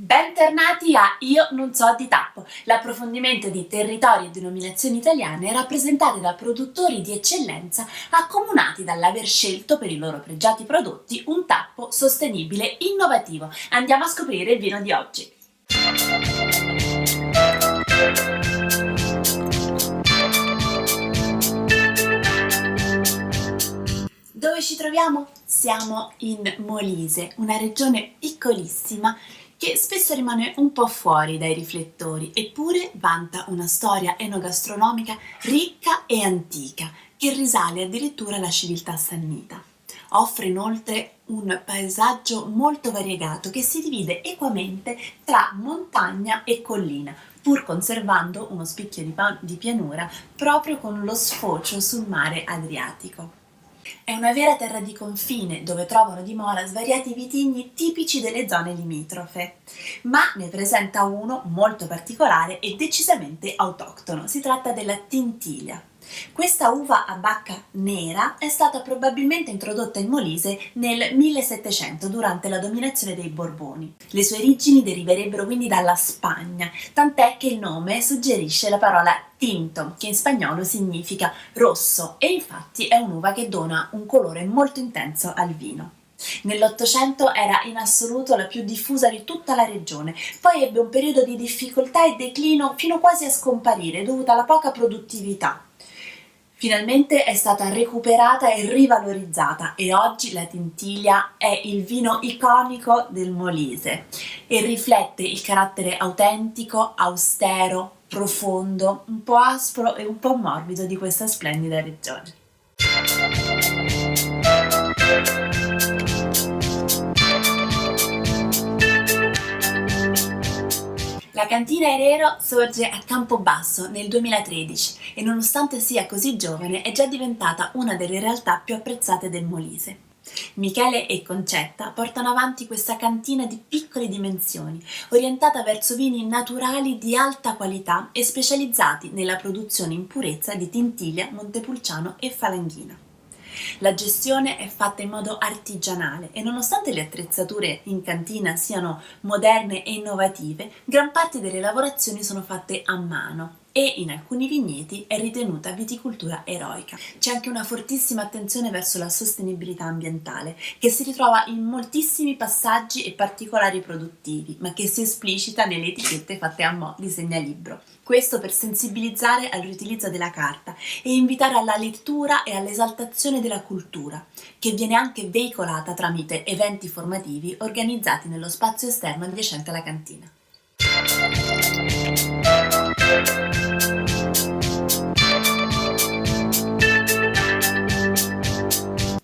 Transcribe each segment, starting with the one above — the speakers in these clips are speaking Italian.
Bentornati a Io non so di tappo, l'approfondimento di territori e denominazioni italiane rappresentate da produttori di eccellenza accomunati dall'aver scelto per i loro pregiati prodotti un tappo sostenibile innovativo. Andiamo a scoprire il vino di oggi. Dove ci troviamo? Siamo in Molise, una regione piccolissima che spesso rimane un po' fuori dai riflettori, eppure vanta una storia enogastronomica ricca e antica, che risale addirittura alla civiltà sannita. Offre inoltre un paesaggio molto variegato che si divide equamente tra montagna e collina, pur conservando uno spicchio di pianura proprio con lo sfocio sul mare Adriatico. È una vera terra di confine dove trovano dimora svariati vitigni tipici delle zone limitrofe, ma ne presenta uno molto particolare e decisamente autoctono. Si tratta della Tintilia. Questa uva a bacca nera è stata probabilmente introdotta in Molise nel 1700 durante la dominazione dei Borboni. Le sue origini deriverebbero quindi dalla Spagna, tant'è che il nome suggerisce la parola tinto, che in spagnolo significa rosso, e infatti è un'uva che dona un colore molto intenso al vino. Nell'Ottocento era in assoluto la più diffusa di tutta la regione, poi ebbe un periodo di difficoltà e declino fino quasi a scomparire dovuta alla poca produttività. Finalmente è stata recuperata e rivalorizzata e oggi la Tintilia è il vino iconico del Molise e riflette il carattere autentico, austero, profondo, un po' aspro e un po' morbido di questa splendida regione. La cantina Herero sorge a Campobasso nel 2013 e nonostante sia così giovane è già diventata una delle realtà più apprezzate del Molise. Michele e Concetta portano avanti questa cantina di piccole dimensioni, orientata verso vini naturali di alta qualità e specializzati nella produzione in purezza di Tintilia, Montepulciano e Falanghina. La gestione è fatta in modo artigianale e nonostante le attrezzature in cantina siano moderne e innovative, gran parte delle lavorazioni sono fatte a mano e in alcuni vigneti è ritenuta viticoltura eroica. C'è anche una fortissima attenzione verso la sostenibilità ambientale, che si ritrova in moltissimi passaggi e particolari produttivi, ma che si esplicita nelle etichette fatte a mo' di segnalibro. Questo per sensibilizzare al riutilizzo della carta e invitare alla lettura e all'esaltazione della cultura, che viene anche veicolata tramite eventi formativi organizzati nello spazio esterno adiacente alla cantina.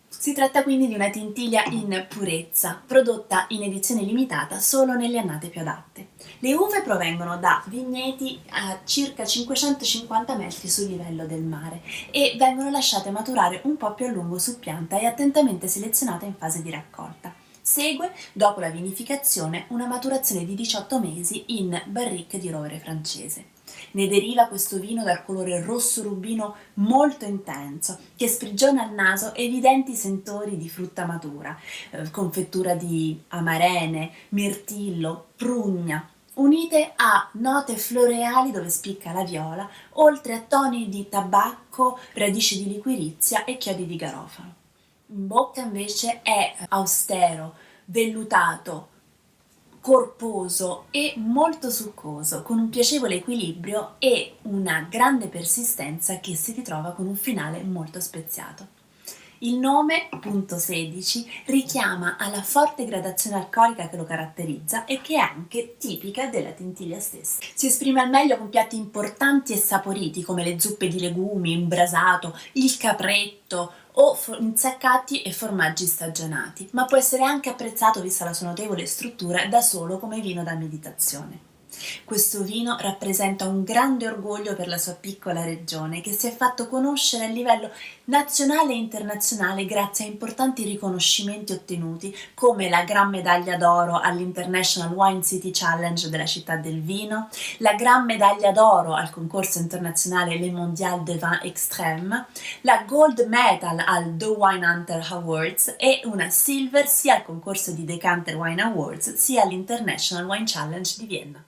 Si tratta quindi di una Tintilia in purezza, prodotta in edizione limitata solo nelle annate più adatte. Le uve provengono da vigneti a circa 550 metri sul livello del mare e vengono lasciate maturare un po' più a lungo su pianta e attentamente selezionate in fase di raccolta. Segue, dopo la vinificazione, una maturazione di 18 mesi in barrique di rovere francese. Ne deriva questo vino dal colore rosso rubino molto intenso, che sprigiona al naso evidenti sentori di frutta matura, confettura di amarene, mirtillo, prugna, unite a note floreali dove spicca la viola, oltre a toni di tabacco, radici di liquirizia e chiodi di garofano. In bocca invece è austero, vellutato, corposo e molto succoso, con un piacevole equilibrio e una grande persistenza che si ritrova con un finale molto speziato. Il nome, punto 16, richiama alla forte gradazione alcolica che lo caratterizza e che è anche tipica della Tintilia stessa. Si esprime al meglio con piatti importanti e saporiti come le zuppe di legumi, il brasato, il capretto o insaccati e formaggi stagionati, ma può essere anche apprezzato, vista la sua notevole struttura, da solo come vino da meditazione. Questo vino rappresenta un grande orgoglio per la sua piccola regione, che si è fatto conoscere a livello nazionale e internazionale grazie a importanti riconoscimenti ottenuti, come la Gran Medaglia d'Oro all'International Wine City Challenge della città del vino, la Gran Medaglia d'Oro al concorso internazionale Le Mondial de Vin Extrême, la Gold Medal al The Wine Hunter Awards e una Silver sia al concorso di Decanter Wine Awards sia all'International Wine Challenge di Vienna.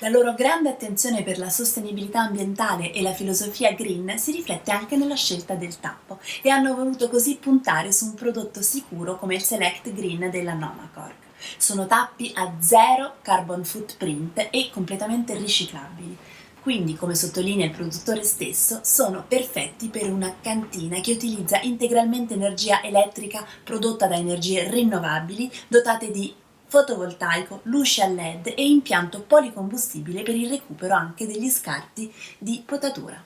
La loro grande attenzione per la sostenibilità ambientale e la filosofia green si riflette anche nella scelta del tappo e hanno voluto così puntare su un prodotto sicuro come il Select Green della Nomacork. Sono tappi a zero carbon footprint e completamente riciclabili. Quindi, come sottolinea il produttore stesso, sono perfetti per una cantina che utilizza integralmente energia elettrica prodotta da energie rinnovabili, dotate di fotovoltaico, luci a LED e impianto policombustibile per il recupero anche degli scarti di potatura.